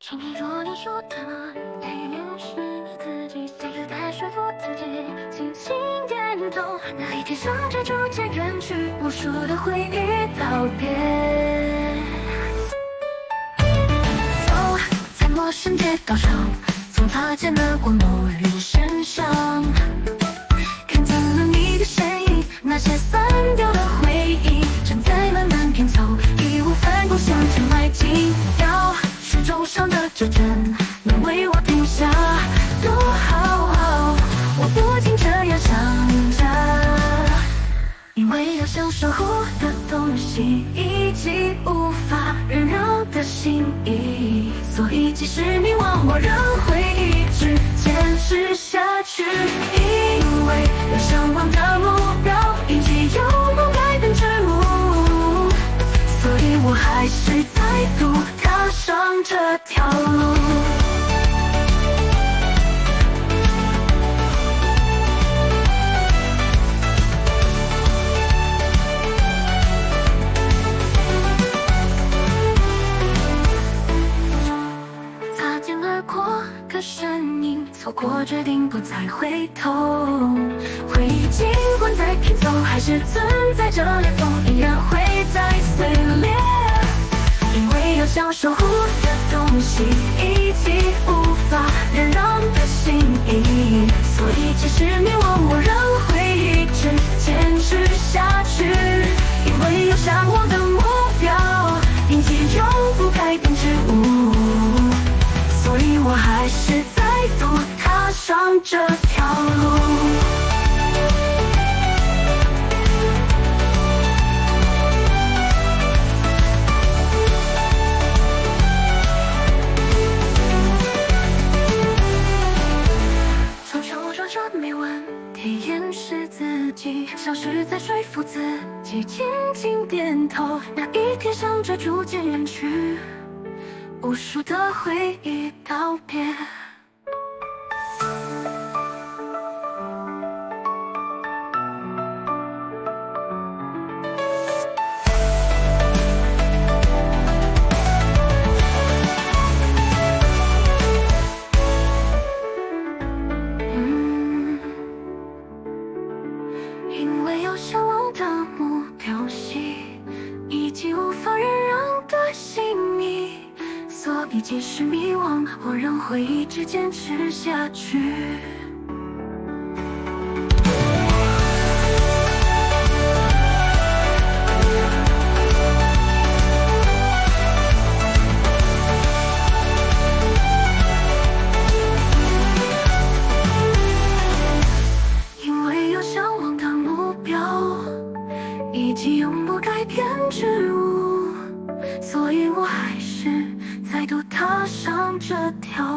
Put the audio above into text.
请你如你说的，得掩饰自己，谁在说服自己，轻轻点头。那一天，向着逐渐远去，无数的回忆道别。走在陌生街道上，总擦肩而过某人身上，看见了你的身影，那些散掉的回忆正在慢慢拼凑，义无反顾向前迈进。要是重伤的指针能为我停下多好，我不禁这样想着，因为有想守护的东西，以及无法忍让的心意，所以即使迷惘，我仍会一直坚持下去。因为有向往的目标，以及永不改变之路，所以我还是再度踏上这条路。擦肩而过的身影，错过决定不再回头。回忆尽管再拼凑，还是存在着裂缝，依然会再碎裂。因为有想守护的东西，以及无法忍让的心意，所以即使迷惘，我仍会一直坚持下去。因为有向往的目标，以及永不改变之物，所以我还是再度踏上这条路。从手抓着没问题，掩饰自己，像是在说服自己，轻轻点头。那一天，向着逐渐远去，无数的回忆道别。因为有向往的目标系，以及无法忍让的心意，所以即使迷惘，我仍会一直坚持下去。因为有向往的目标，以及永不改变之物，所以我还是再度踏上这条